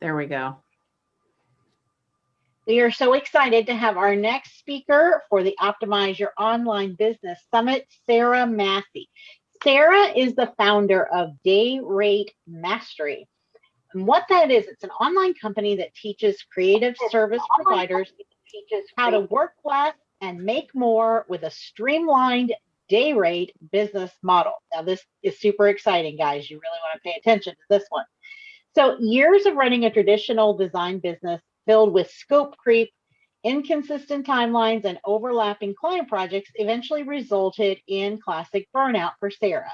There we go. We are so excited to have our next speaker for the Optimize Your Online Business Summit, Sarah Massey. Sarah is the founder of Day Rate Mastery. And what that is, it's an online company that teaches creative service providers how to work less and make more with a streamlined day rate business model. Now, this is super exciting, guys. You really want to pay attention to this one. So, years of running a traditional design business filled with scope creep, inconsistent timelines, and overlapping client projects eventually resulted in classic burnout for Sarah.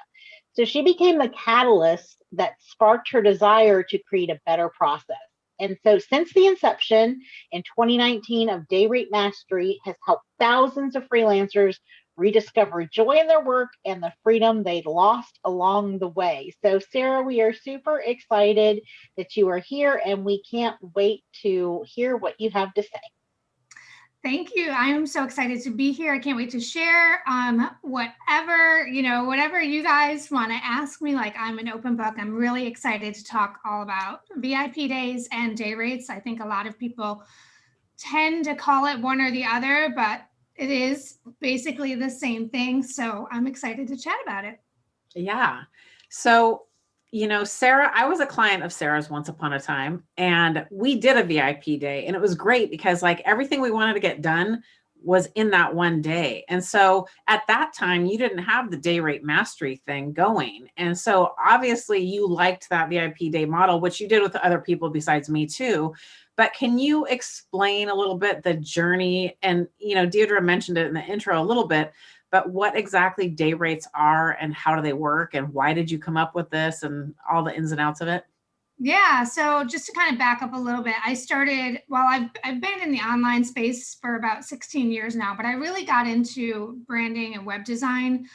So she became the catalyst that sparked her desire to create a better process. And so since the inception in 2019 of Day Rate Mastery has helped thousands of freelancers rediscover joy in their work and the freedom they'd lost along the way. So Sarah, we are super excited that you are here and we can't wait to hear what you have to say. Thank you. I am so excited to be here. I can't wait to share whatever you guys want to ask me. Like, I'm an open book. I'm really excited to talk all about VIP days and day rates. I think a lot of people tend to call it one or the other, but it is basically the same thing. So I'm excited to chat about it. Yeah. So, Sarah, I was a client of Sarah's once upon a time, and we did a VIP day, and it was great because like everything we wanted to get done was in that one day. And so at that time, you didn't have the day rate mastery thing going. And so obviously you liked that VIP day model, which you did with other people besides me too. But can you explain a little bit the journey? And, Deirdre mentioned it in the intro a little bit, but what exactly day rates are and how do they work and why did you come up with this and all the ins and outs of it? Yeah. So just to kind of back up a little bit, I started, I've been in the online space for about 16 years now, but I really got into branding and web design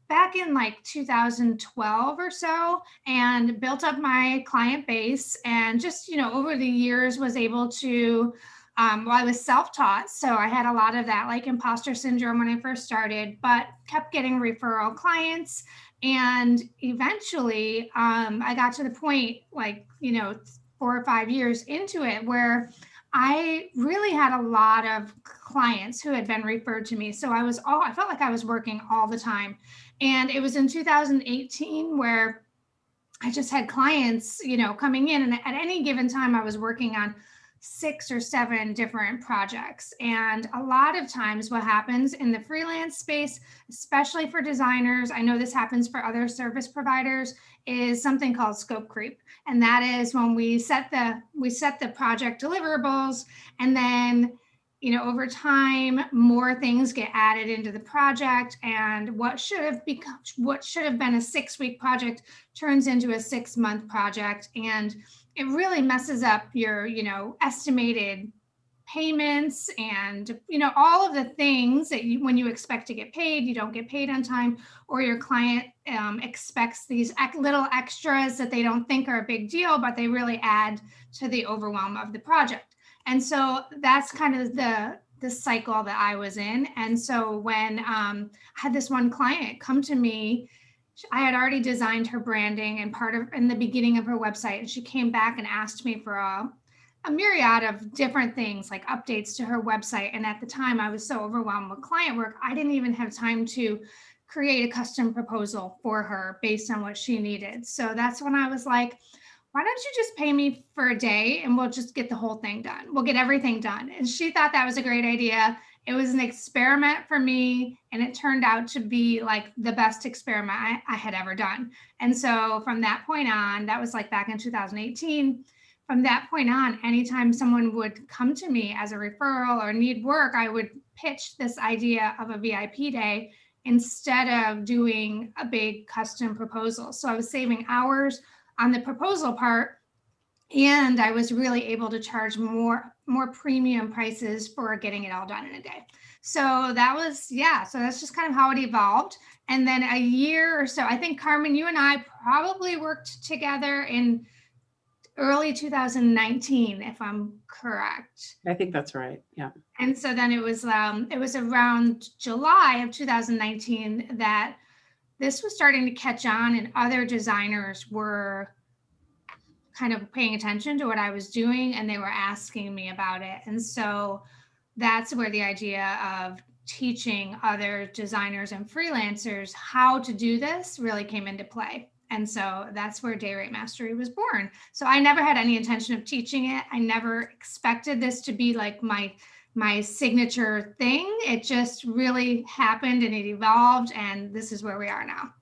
back in like 2012 or so and built up my client base and just, over the years was able to, I was self-taught. So I had a lot of that like imposter syndrome when I first started, but kept getting referral clients. And eventually I got to the point 4 or 5 years into it where I really had a lot of clients who had been referred to me. So I felt like I was working all the time. And it was in 2018 where I just had clients, coming in, and at any given time I was working on 6 or 7 different projects. And a lot of times what happens in the freelance space, especially for designers, I know this happens for other service providers, is something called scope creep. And that is when we set the project deliverables, and then over time, more things get added into the project, and what should have been a 6-week project turns into a 6-month project. And it really messes up your, estimated payments and, all of the things that when you expect to get paid, you don't get paid on time, or your client expects these little extras that they don't think are a big deal, but they really add to the overwhelm of the project. And so that's kind of the cycle that I was in. And so when I had this one client come to me, I had already designed her branding and in the beginning of her website, and she came back and asked me for a myriad of different things like updates to her website. And at the time I was so overwhelmed with client work, I didn't even have time to create a custom proposal for her based on what she needed. So that's when I was like, why don't you just pay me for a day and we'll just get the whole thing done. We'll get everything done. And she thought that was a great idea. It was an experiment for me, and it turned out to be like the best experiment I had ever done. And so from that point on, that was like back in 2018, from that point on, anytime someone would come to me as a referral or need work, I would pitch this idea of a VIP day instead of doing a big custom proposal. So I was saving hours on the proposal part, and I was really able to charge more premium prices for getting it all done in a day. So that was, so that's just kind of how it evolved. And then a year or so, I think, Carmen, you and I probably worked together in early 2019, if I'm correct. I think that's right. Yeah. And so then it was around July of 2019 that this was starting to catch on, and other designers were kind of paying attention to what I was doing, and they were asking me about it. And so that's where the idea of teaching other designers and freelancers how to do this really came into play. And so that's where Day Rate Mastery was born. So I never had any intention of teaching it. I never expected this to be like my signature thing. It just really happened and it evolved, and this is where we are now.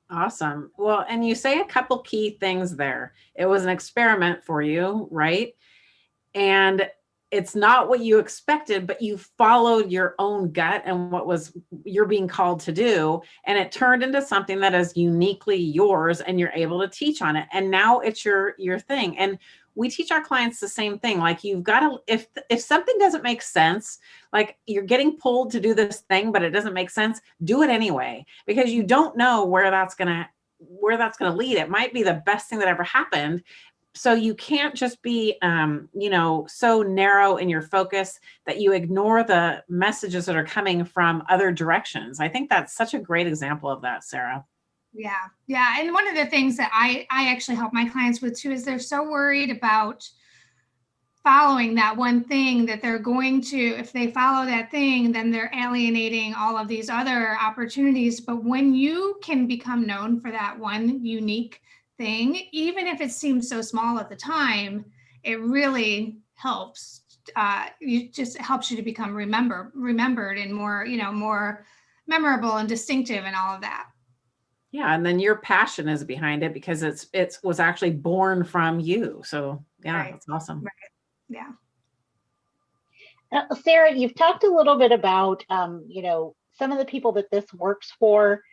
Awesome. Well, and you say a couple key things there. It was an experiment for you, right? And it's not what you expected, but you followed your own gut and what was you're being called to do. And it turned into something that is uniquely yours, and you're able to teach on it. And now it's your thing. And we teach our clients the same thing. Like, you've got to, if something doesn't make sense, like you're getting pulled to do this thing, but it doesn't make sense, do it anyway, because you don't know where that's going to lead. It might be the best thing that ever happened. So you can't just be, so narrow in your focus that you ignore the messages that are coming from other directions. I think that's such a great example of that, Sarah. Yeah. Yeah. And one of the things that I actually help my clients with too is they're so worried about following that one thing that they're going to, if they follow that thing, then they're alienating all of these other opportunities. But when you can become known for that one unique thing, even if it seems so small at the time, it really helps. It just helps you to become remembered and more, more memorable and distinctive and all of that. Yeah. And then your passion is behind it because it was actually born from you. So yeah, Right. That's awesome. Right. Yeah. Sarah, you've talked a little bit about, some of the people that this works for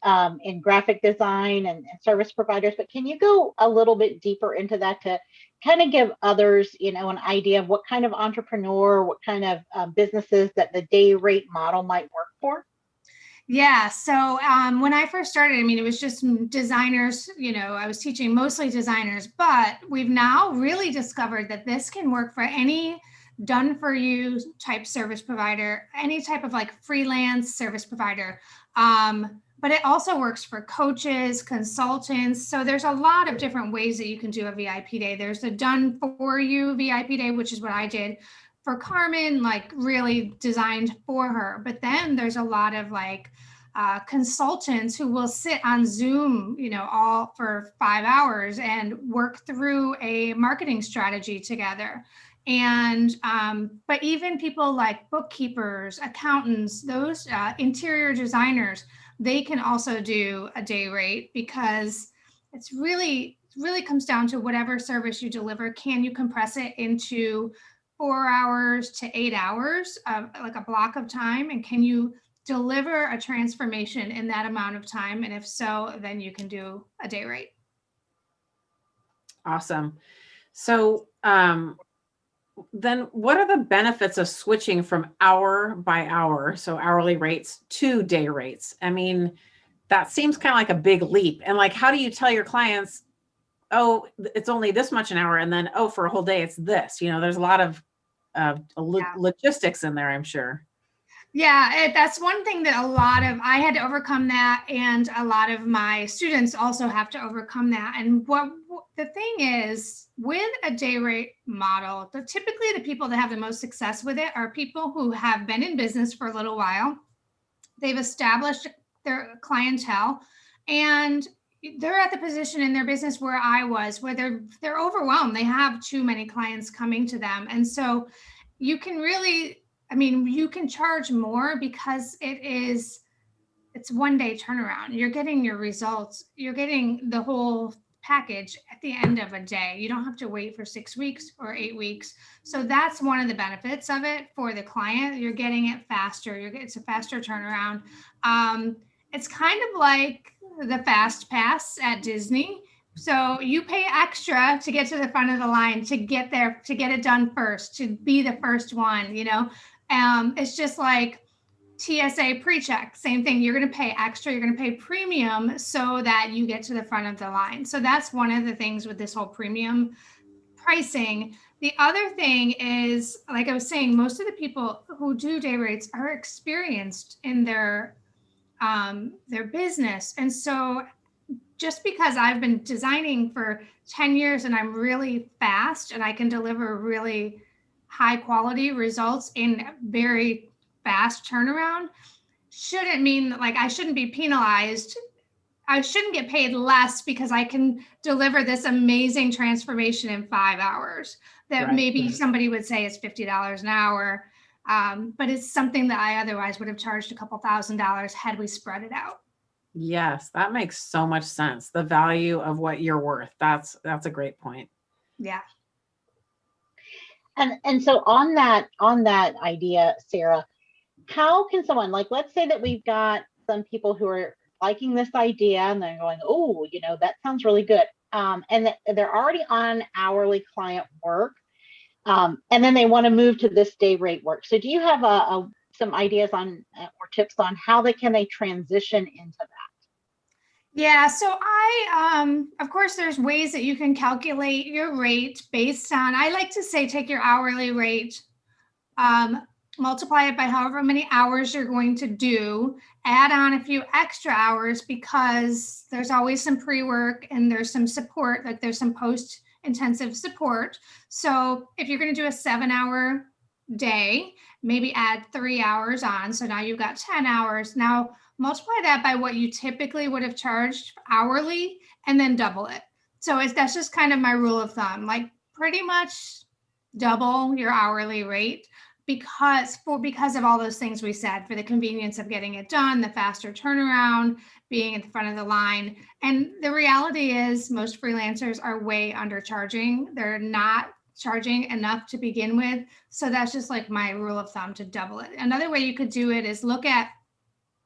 in graphic design and service providers, but can you go a little bit deeper into that to kind of give others, an idea of what kind of entrepreneur, what kind of businesses that the day rate model might work for? Yeah. So when I first started, it was just designers, I was teaching mostly designers, but we've now really discovered that this can work for any done for you type service provider, any type of like freelance service provider. But it also works for coaches, consultants. So there's a lot of different ways that you can do a VIP day. There's the done for you VIP day, which is what I did for Carmen, like really designed for her. But then there's a lot of like consultants who will sit on Zoom, all for 5 hours and work through a marketing strategy together. And, but even people like bookkeepers, accountants, those interior designers, they can also do a day rate, because it's really comes down to whatever service you deliver. Can you compress it into 4 hours to 8 hours of like a block of time? And can you deliver a transformation in that amount of time? And if so, then you can do a day rate. Awesome. So then what are the benefits of switching from hour by hour, so hourly rates, to day rates? That seems kind of like a big leap. And like, how do you tell your clients, oh, it's only this much an hour, and then, oh, for a whole day, it's this? There's a lot of logistics in there, I'm sure. Yeah, that's one thing that I had to overcome that, and a lot of my students also have to overcome that. And what the thing is, with a day rate model, typically the people that have the most success with it are people who have been in business for a little while. They've established their clientele, and they're at the position in their business where I was, where they're overwhelmed. They have too many clients coming to them. And so you can really, you can charge more because it's 1 day turnaround. You're getting your results. You're getting the whole package at the end of a day. You don't have to wait for 6 weeks or 8 weeks. So that's one of the benefits of it for the client. You're getting it faster. It's a faster turnaround. It's kind of like the fast pass at Disney. So you pay extra to get to the front of the line, to get there, to get it done first, to be the first one, it's just like TSA pre-check, same thing. You're going to pay extra, you're going to pay premium so that you get to the front of the line. So that's one of the things with this whole premium pricing. The other thing is, like I was saying, most of the people who do day rates are experienced in their business. And so just because I've been designing for 10 years and I'm really fast and I can deliver really high quality results in very fast turnaround, shouldn't mean that like I shouldn't be penalized. I shouldn't get paid less because I can deliver this amazing transformation in 5 hours that maybe somebody would say is $50 an hour. But it's something that I otherwise would have charged a couple $1,000s had we spread it out. Yes, that makes so much sense. The value of what you're worth. That's a great point. Yeah. And so on that idea, Sarah, how can someone, like, let's say that we've got some people who are liking this idea and they're going, oh, you know, that sounds really good. And they're already on hourly client work. And then they want to move to this day rate work. So do you have some ideas on or tips on how they transition into that? Yeah, so of course, there's ways that you can calculate your rate based on, I like to say, take your hourly rate, multiply it by however many hours you're going to do, add on a few extra hours because there's always some pre-work and there's some support, like there's some post-intensive support. So if you're going to do a 7-hour day, maybe add 3 hours on. So now you've got 10 hours. Now multiply that by what you typically would have charged hourly and then double it. So that's just kind of my rule of thumb, like pretty much double your hourly rate because of all those things we said, for the convenience of getting it done, the faster turnaround, being at the front of the line. And the reality is most freelancers are way undercharging. They're not charging enough to begin with. So that's just like my rule of thumb, to double it. Another way you could do it is look at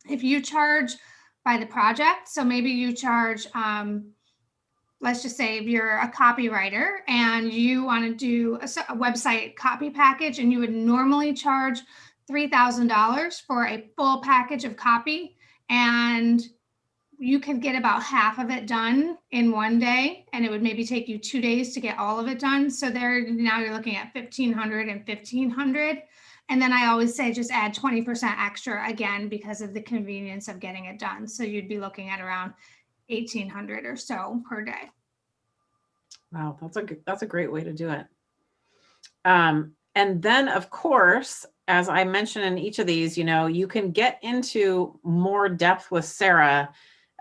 if you charge by the project. So maybe you charge, let's just say if you're a copywriter and you want to do a website copy package and you would normally charge $3,000 for a full package of copy, and you could get about half of it done in one day, and it would maybe take you 2 days to get all of it done. So now you're looking at $1,500 and $1,500. And then I always say just add 20% extra again because of the convenience of getting it done. So you'd be looking at around $1,800 or so per day. Wow, that's a great way to do it. And then, of course, as I mentioned in each of these, you know, you can get into more depth with Sarah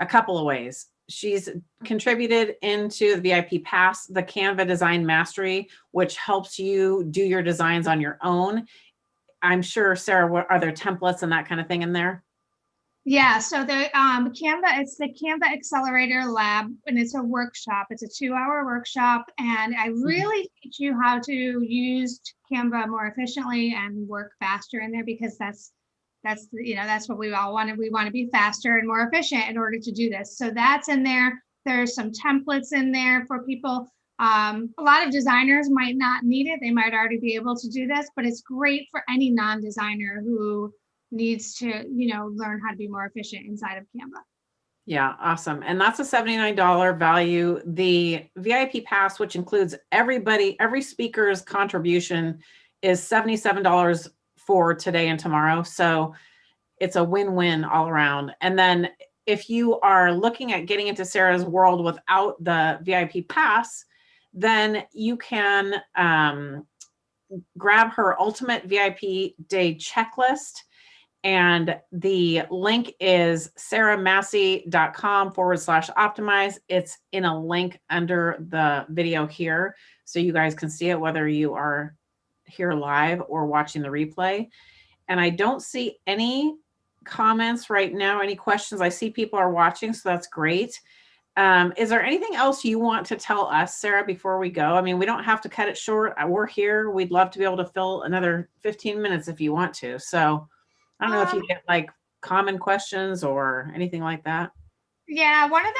a couple of ways. She's contributed into the VIP Pass, the Canva Design Mastery, which helps you do your designs on your own. I'm sure, Sarah, are there templates and that kind of thing in there? Yeah, so the it's the Canva Accelerator Lab, and it's a workshop. It's a 2-hour workshop, and I really teach you how to use Canva more efficiently and work faster in there, because that's what we all want. We want to be faster and more efficient in order to do this. So that's in there. There's some templates in there for people. A lot of designers might not need it. They might already be able to do this, but it's great for any non-designer who needs to, learn how to be more efficient inside of Canva. Yeah, awesome. And that's a $79 value. The VIP Pass, which includes every speaker's contribution, is $77 for today and tomorrow. So it's a win-win all around. And then if you are looking at getting into Sarah's world without the VIP Pass, then you can grab her Ultimate VIP Day Checklist. And the link is sarahmassey.com/optimize. It's in a link under the video here, so you guys can see it whether you are here live or watching the replay. And I don't see any comments right now, any questions. I see people are watching, so that's great. Is there anything else you want to tell us, Sarah, before we go? I mean, we don't have to cut it short. We're here. We'd love to be able to fill another 15 minutes if you want to. So I don't know if you get like common questions or anything like that. Yeah, one of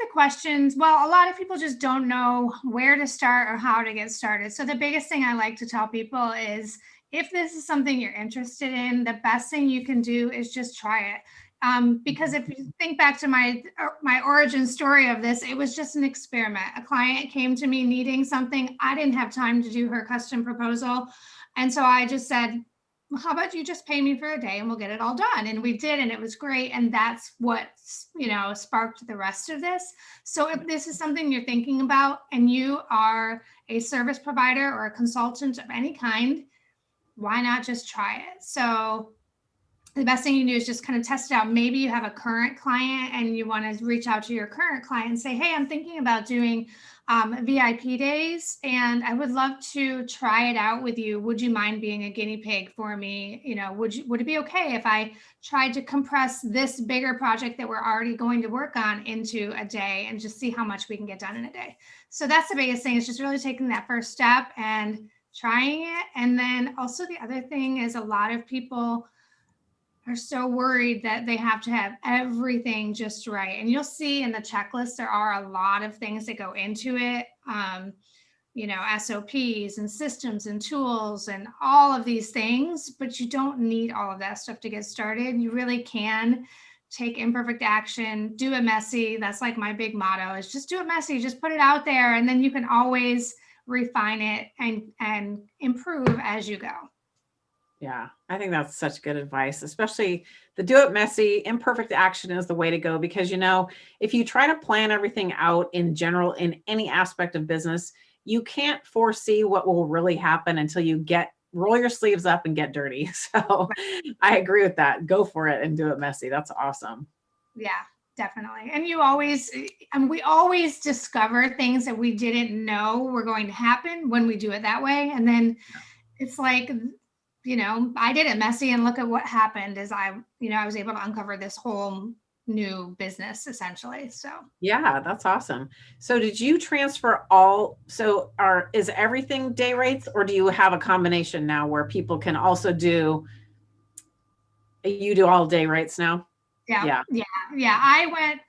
the questions, well, a lot of people just don't know where to start or how to get started. So the biggest thing I like to tell people is, if this is something you're interested in, the best thing you can do is just try it. Because if you think back to my origin story of this, it was just an experiment. A client came to me needing something. I didn't have time to do her custom proposal. And so I just said, well, how about you just pay me for a day and we'll get it all done? And we did, and it was great. And that's what, sparked the rest of this. So if this is something you're thinking about and you are a service provider or a consultant of any kind, why not just try it? So the best thing you can do is just kind of test it out. Maybe you have a current client and you want to reach out to your current client and say, hey, I'm thinking about doing VIP days and I would love to try it out with you. Would you mind being a guinea pig for me? Would it be okay if I tried to compress this bigger project that we're already going to work on into a day and just see how much we can get done in a day? So that's the biggest thing, is just really taking that first step and trying it. And then also the other thing is, a lot of people are so worried that they have to have everything just right. And you'll see in the checklist, there are a lot of things that go into it. SOPs and systems and tools and all of these things, but you don't need all of that stuff to get started. You really can take imperfect action, do it messy. That's like my big motto, is just do it messy, just put it out there. And then you can always refine it and improve as you go. Yeah, I think that's such good advice, especially the do it messy. Imperfect action is the way to go, because, if you try to plan everything out in general, in any aspect of business, you can't foresee what will really happen until you roll your sleeves up and get dirty. So I agree with that. Go for it and do it messy. That's awesome. Yeah, definitely. And we always discover things that we didn't know were going to happen when we do it that way. And then it's like, I did it messy and look at what happened, is I was able to uncover this whole new business essentially. So yeah, that's awesome. So did you transfer is everything day rates, or do you have a combination now where people can also do all day rates now? Yeah.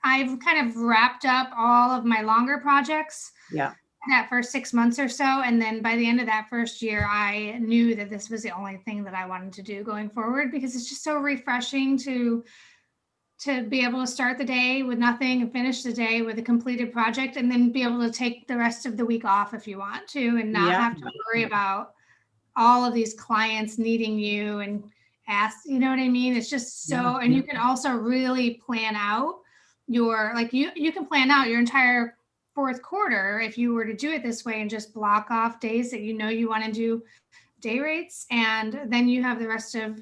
I've kind of wrapped up all of my longer projects. Yeah. That first 6 months or so. And then by the end of that first year, I knew that this was the only thing that I wanted to do going forward, because it's just so refreshing to be able to start the day with nothing and finish the day with a completed project, and then be able to take the rest of the week off if you want to, and not have to worry about all of these clients needing you and ask, you know what I mean? It's just so, and you can also really plan out you can plan out your entire fourth quarter if you were to do it this way, and just block off days that you want to do day rates, and then you have the rest of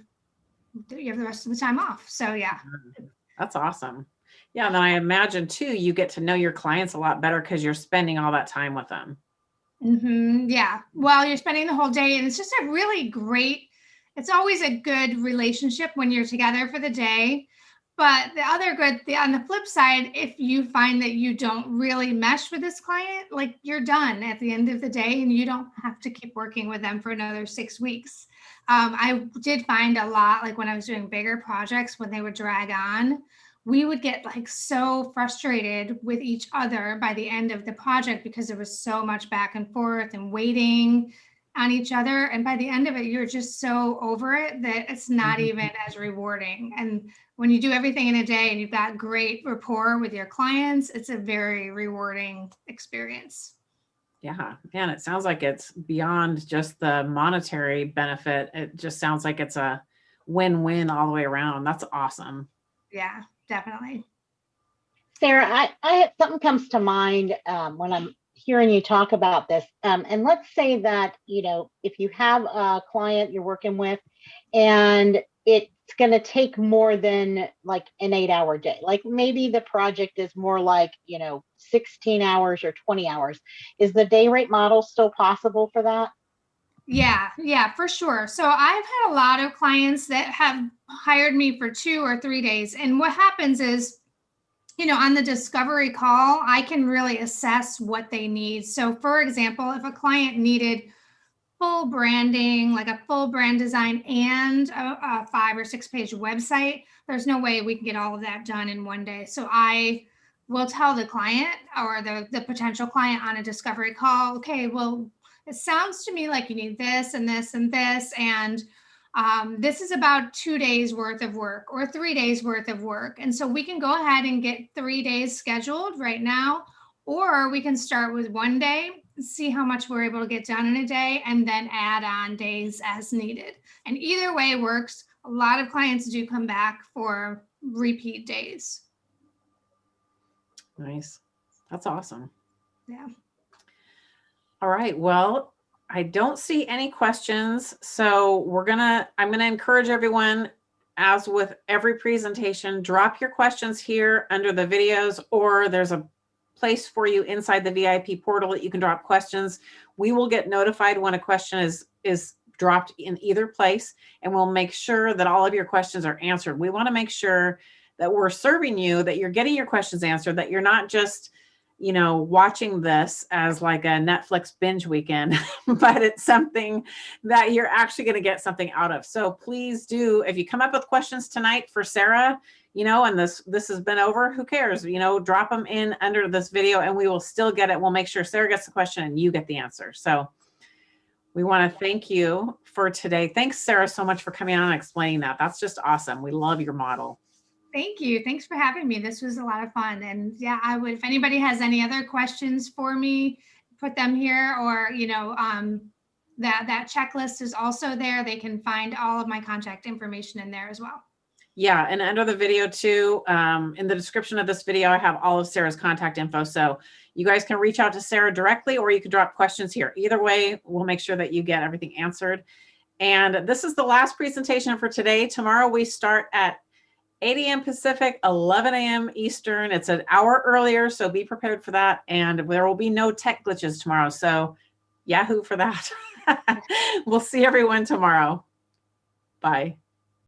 the time off. So yeah, that's awesome. Yeah, and then I imagine too, you get to know your clients a lot better because you're spending all that time with them. Mm-hmm. Yeah, well, you're spending the whole day, and it's just a really great. It's always a good relationship when you're together for the day. But on the flip side, if you find that you don't really mesh with this client, like, you're done at the end of the day and you don't have to keep working with them for another 6 weeks. I did find a lot, like when I was doing bigger projects, when they would drag on, we would get like so frustrated with each other by the end of the project, because there was so much back and forth and waiting on each other. And by the end of it, you're just so over it that it's not even as rewarding. And when you do everything in a day and you've got great rapport with your clients, it's a very rewarding experience. Yeah. Man, it sounds like it's beyond just the monetary benefit. It just sounds like it's a win-win all the way around. That's awesome. Yeah, definitely. Sarah, something comes to mind when I'm hearing you talk about this. And let's say that, if you have a client you're working with and it's going to take more than like an 8-hour day, like maybe the project is more like, 16 hours or 20 hours. Is the day rate model still possible for that? Yeah, for sure. So I've had a lot of clients that have hired me for 2 or 3 days. And what happens is, on the discovery call, I can really assess what they need. So for example, if a client needed full branding, like a full brand design and a 5 or 6 page website, there's no way we can get all of that done in one day. So I will tell the client or the potential client on a discovery call, okay, well, it sounds to me like you need this and this and this. And this is about 2 days worth of work or 3 days worth of work. And so we can go ahead and get 3 days scheduled right now, or we can start with 1 day see how much we're able to get done in a day, and then add on days as needed. And either way works. A lot of clients do come back for repeat days. Nice. That's awesome. Yeah. All right. Well, I don't see any questions. So I'm going to encourage everyone, as with every presentation, drop your questions here under the videos, or there's a place for you inside the VIP portal that you can drop questions. We will get notified when a question is dropped in either place, and we'll make sure that all of your questions are answered. We want to make sure that we're serving you, that you're getting your questions answered, that you're not just, you know, watching this as like a Netflix binge weekend, but it's something that you're actually going to get something out of. So please do, if you come up with questions tonight for Sarah, you know, and this has been over, who cares? You know, drop them in under this video and we will still get it. We'll make sure Sarah gets the question and you get the answer. So we want to thank you for today. Thanks, Sarah, so much for coming on and explaining that. That's just awesome. We love your model. Thank you. Thanks for having me. This was a lot of fun. And yeah, I would, if anybody has any other questions for me, put them here, or, you know, that checklist is also there. They can find all of my contact information in there as well. Yeah. And under the video too, in the description of this video, I have all of Sarah's contact info. So you guys can reach out to Sarah directly, or you can drop questions here. Either way, we'll make sure that you get everything answered. And this is the last presentation for today. Tomorrow we start at 8 a.m. Pacific, 11 a.m. Eastern. It's an hour earlier, so be prepared for that. And there will be no tech glitches tomorrow. So Yahoo for that. We'll see everyone tomorrow. Bye.